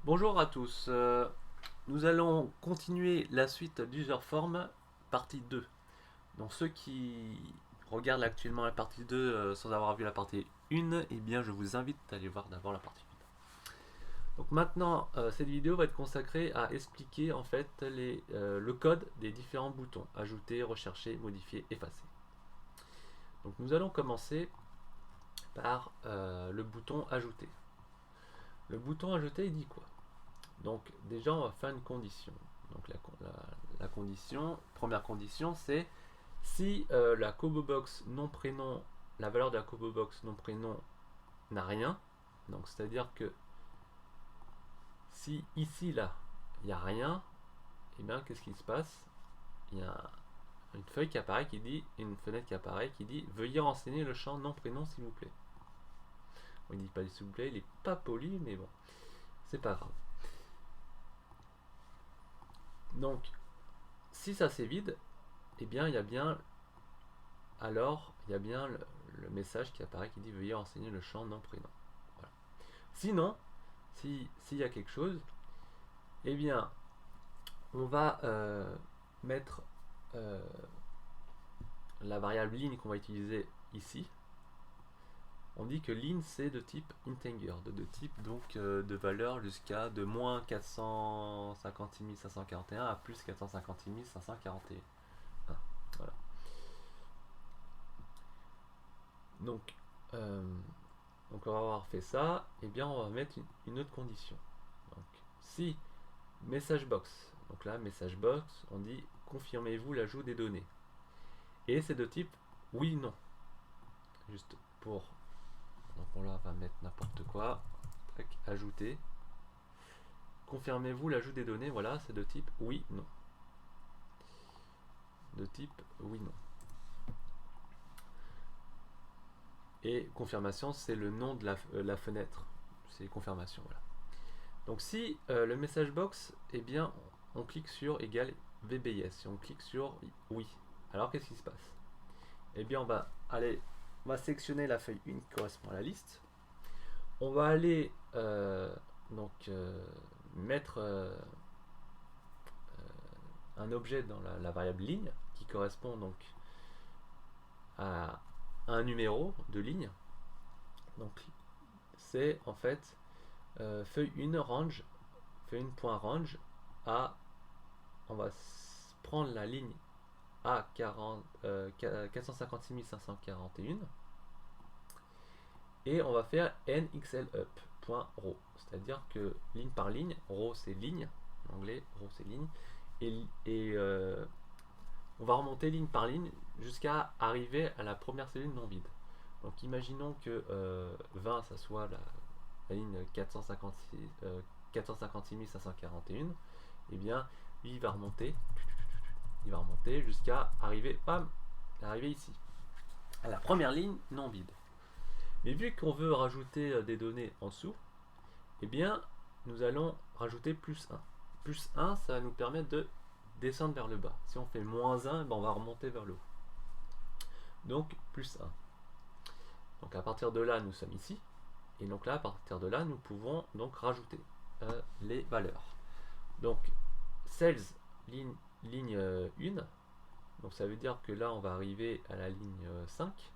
Bonjour à tous, nous allons continuer la suite d'Userform, partie 2. Donc ceux qui regardent actuellement la partie 2 sans avoir vu la partie 1, eh bien je vous invite à aller voir d'abord la partie 1. Donc maintenant, cette vidéo va être consacrée à expliquer en fait le code des différents boutons, ajouter, rechercher, modifier, effacer. Donc nous allons commencer par le bouton ajouter. Le bouton ajouter, il dit quoi? Donc déjà on va faire une condition. Donc la condition, première condition, c'est si la CoboBox non prénom, la valeur de la CoboBox non prénom n'a rien, donc c'est-à-dire que si ici là il n'y a rien, et bien qu'est-ce qui se passe? Il y a une feuille qui apparaît qui dit, une fenêtre qui apparaît qui dit veuillez renseigner le champ non prénom s'il vous plaît. On ne dit pas s'il vous plaît, il n'est pas poli, mais bon, c'est pas grave. Donc si ça c'est vide, eh bien il y a bien le message qui apparaît qui dit veuillez renseigner le champ nom prénom. Voilà. Sinon, s'il y a quelque chose, eh bien, on va mettre euh, la variable ligne qu'on va utiliser ici. On dit que ligne c'est de type integer, de type donc de valeur jusqu'à de moins 456 541 à plus 456 541. Voilà. Donc, euh, donc on va avoir fait ça, et bien on va mettre une autre condition. Donc si message box, donc là message box, on dit confirmez-vous l'ajout des données. Et c'est de type oui non. Juste pour, donc on là va mettre n'importe quoi. Tac, ajouter. Confirmez-vous l'ajout des données, voilà, c'est de type oui non. De type oui non. Et confirmation, c'est le nom de la fenêtre. C'est confirmation, voilà. Donc si le message box, eh bien, on clique sur égal VBS, si on clique sur oui, alors qu'est-ce qui se passe? Eh bien, on va sélectionner la feuille 1 qui correspond à la liste. On va aller donc mettre un objet dans la variable ligne qui correspond donc à un numéro de ligne. Donc c'est en fait feuille 1 range, feuille 1.range à, on va prendre la ligne à 456 541 et on va faire nxlup.row, c'est-à-dire que ligne par ligne, row c'est ligne, en anglais row c'est ligne, et on va remonter ligne par ligne jusqu'à arriver à la première cellule non vide. Donc imaginons que 20 ça soit la ligne 456 541, et bien lui il va remonter jusqu'à arriver ici, à la première ligne non vide. Mais vu qu'on veut rajouter des données en dessous, eh bien, nous allons rajouter plus 1. Plus 1, ça va nous permettre de descendre vers le bas. Si on fait moins 1, ben on va remonter vers le haut. Donc, plus 1. Donc, à partir de là, nous sommes ici. Et donc là, à partir de là, nous pouvons donc rajouter les valeurs. Donc, sales, ligne 1. Donc, ça veut dire que là, on va arriver à la ligne 5.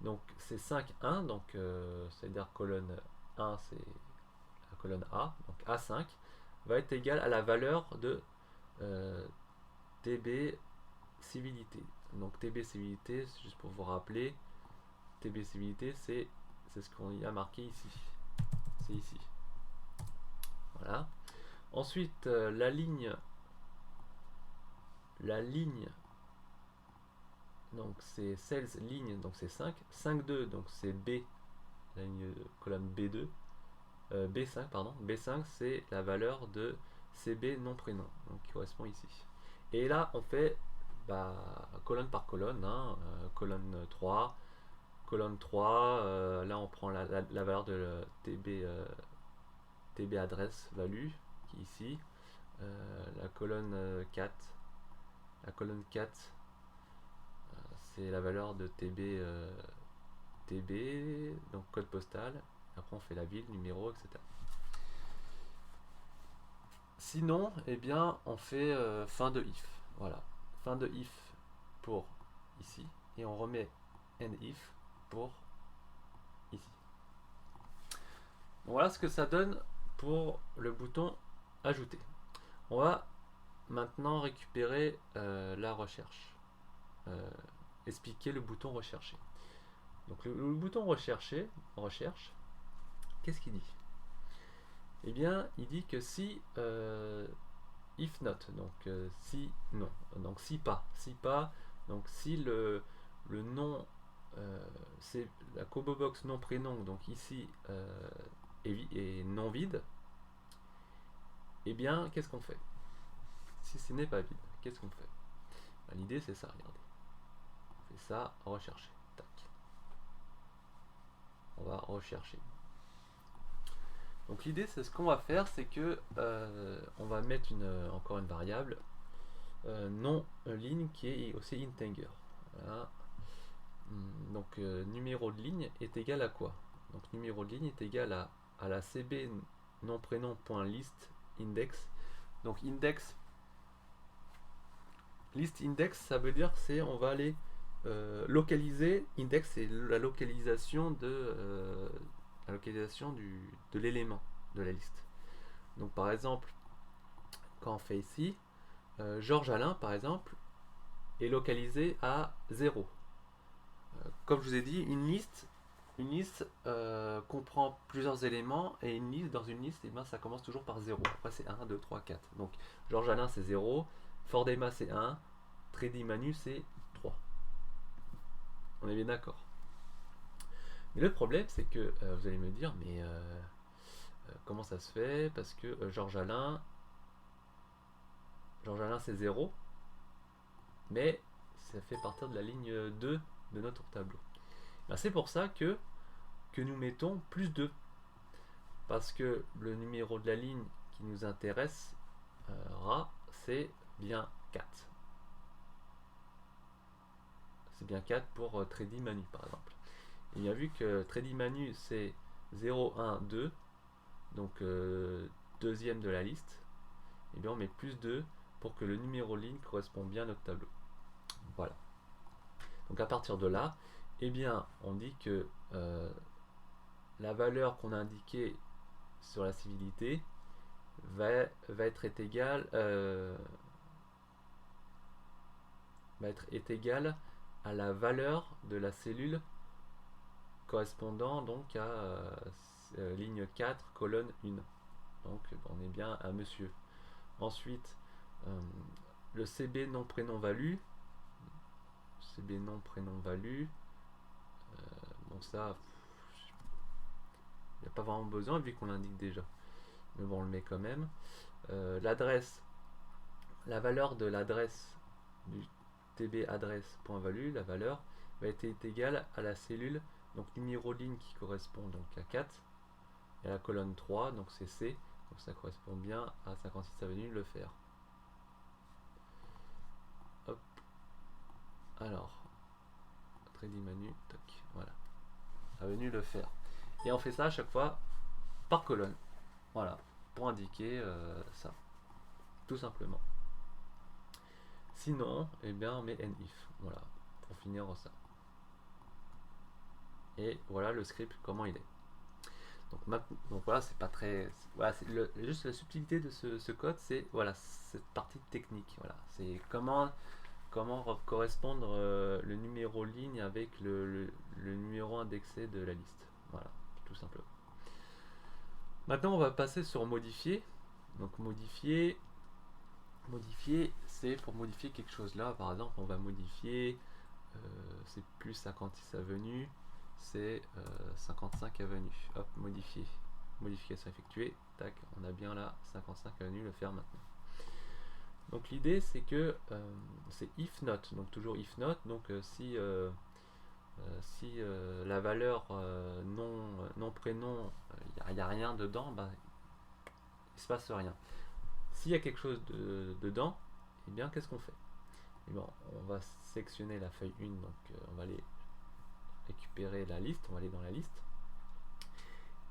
Donc, c'est 5, 1. Donc, ça veut dire colonne 1, c'est la colonne A, donc A5, va être égal à la valeur de TB civilité. Donc TB civilité, juste pour vous rappeler, TB civilité, c'est ce qu'on y a marqué ici. C'est ici. Voilà. Ensuite, la ligne, donc c'est sales ligne, donc c'est 5. 5,2, donc c'est B, la ligne colonne B2. B5, pardon. B5, c'est la valeur de CB non prénom, donc qui correspond ici. Et là, on fait colonne par colonne, hein, colonne 3, colonne 3, là on prend la valeur de TB adresse value, qui est ici, la colonne 4, la colonne 4, c'est la valeur de TB, donc code postal, après on fait la ville, numéro, etc. Sinon, eh bien, on fait fin de if. Voilà, fin de if pour ici, et on remet end if pour ici. Donc voilà ce que ça donne pour le bouton ajouter. On va maintenant récupérer la recherche, expliquer le bouton rechercher. Donc le bouton rechercher, recherche, qu'est-ce qu'il dit? Eh bien, il dit que si if not, donc si non, donc si pas, donc si le nom, c'est la combo box nom prénom, donc ici est non vide, eh bien, qu'est-ce qu'on fait? Si ce n'est pas vide, qu'est-ce qu'on fait? Ben, l'idée c'est ça, regardez. On fait ça, rechercher. Tac. On va rechercher. Donc l'idée c'est ce qu'on va faire, c'est que on va mettre encore une variable non ligne qui est aussi integer. Voilà. Donc numéro de ligne est égal à quoi? Donc numéro de ligne est égal à la cb nom prénom.list index. Donc index, list index, ça veut dire c'est on va aller localiser. Index c'est la localisation de l'élément de la liste. Donc par exemple, quand on fait ici, Georges Alain par exemple est localisé à 0. Comme je vous ai dit, une liste comprend plusieurs éléments, et une liste, dans une liste, eh ben, ça commence toujours par 0. Après c'est 1, 2, 3, 4. Donc Georges Alain c'est 0, Fordema c'est 1, Tredy Manu c'est 3. On est bien d'accord. Mais le problème c'est que vous allez me dire, mais comment ça se fait? Parce que Georges Alain c'est 0, mais ça fait partir de la ligne 2 de notre tableau. Ben, c'est pour ça que nous mettons plus 2. Parce que le numéro de la ligne qui nous intéresse, c'est bien 4. C'est bien 4 pour Tredy Manu par exemple. Et bien vu que Tredy Manu c'est 0, 1, 2, donc deuxième de la liste, et bien on met plus 2 pour que le numéro de ligne corresponde bien à notre tableau. Voilà. Donc à partir de là, eh bien on dit que la valeur qu'on a indiquée sur la civilité va être égale à la valeur de la cellule correspondant donc à ligne 4 colonne 1. Donc on est bien à monsieur. Ensuite le CB nom prénom value, bon ça il n'y a pas vraiment besoin vu qu'on l'indique déjà, mais bon on le met quand même. L'adresse, la valeur de l'adresse du tb adresse.value, la valeur va être égale à la cellule, donc numéro de ligne qui correspond donc à 4, et à la colonne 3, donc c'est C, donc ça correspond bien à 56 avenue Le Fer. Hop. Alors, Tredy Manu, toc, voilà. Avenue Le Fer. Et on fait ça à chaque fois par colonne. Voilà, pour indiquer ça. Tout simplement. Sinon, eh bien, on met if. Voilà, pour finir ça. Et voilà le script, comment il est. Donc voilà, c'est pas très. Voilà, juste la subtilité de ce code, c'est voilà, cette partie technique. Voilà, c'est comment correspondre le numéro ligne avec le numéro indexé de la liste. Voilà, tout simplement. Maintenant, on va passer sur modifier. Donc modifier, c'est pour modifier quelque chose là. Par exemple, on va modifier, c'est plus 56 avenue, c'est 55 avenue. Hop, modifier. Modification effectuée. Tac, on a bien là 55 avenue Le Fer maintenant. Donc l'idée c'est que c'est if not, donc toujours if not, donc si la valeur non prénom, il n'y a rien dedans, bah, il se passe rien. S'il y a quelque chose dedans, eh bien qu'est-ce qu'on fait? Eh bien, on va sélectionner la feuille 1, donc on va aller récupérer la liste, on va aller dans la liste,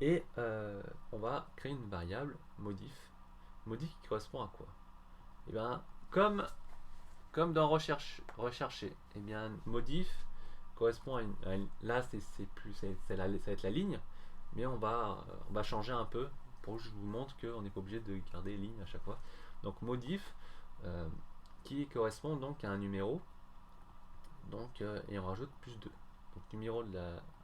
et on va créer une variable modif modif qui correspond à quoi? Et bien, comme dans rechercher, et bien modif correspond à une là c'est plus ça va être la ligne, mais on va changer un peu pour que je vous montre qu'on n'est pas obligé de garder ligne à chaque fois. Donc modif qui correspond donc à un numéro, donc et on rajoute plus 2. Donc numéro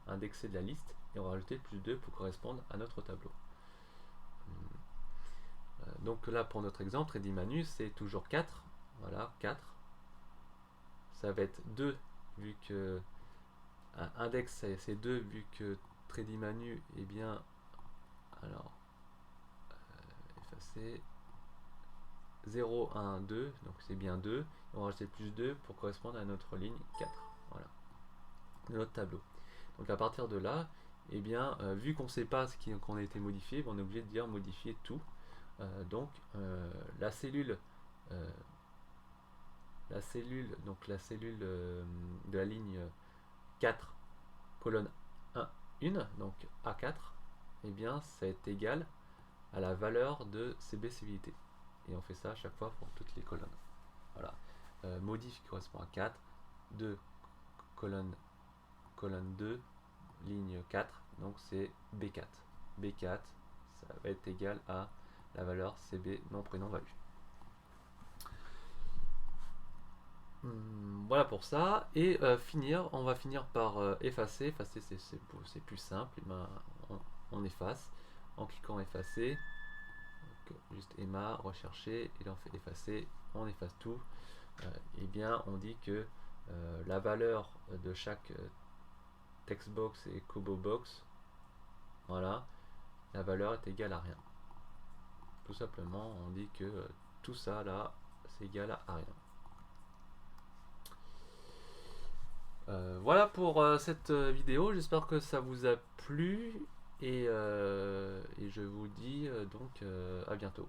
indexé de la liste, et on va rajouter plus 2 pour correspondre à notre tableau. Donc là pour notre exemple, trait d'Imanu c'est toujours 4. Voilà, 4. Ça va être 2 vu que index c'est 2 vu que trait d'Imanu est bien. Alors effacer 0, 1, 2, donc c'est bien 2. On va rajouter plus 2 pour correspondre à notre ligne 4. Voilà, de notre tableau. Donc à partir de là, eh bien, vu qu'on ne sait pas ce qu'on a été modifié, on est obligé de dire modifier tout. Donc la cellule donc la cellule de la ligne 4 colonne 1 donc A4, et bien ça est égal à la valeur de CB-CVT, et on fait ça à chaque fois pour toutes les colonnes. Voilà, modif qui correspond à 4, 2 colonne 2 ligne 4, donc c'est B4. B4 ça va être égal à la valeur CB nom prénom value. Voilà pour ça, et on va finir par effacer. C'est plus simple, ben, on efface en cliquant effacer. Donc, juste EMA, rechercher, et là on fait effacer, on efface tout. Et bien on dit que la valeur de chaque textbox et kobobox, voilà, la valeur est égale à rien. Tout simplement on dit que tout ça là c'est égal à rien. Voilà pour cette vidéo, j'espère que ça vous a plu, et je vous dis donc à bientôt.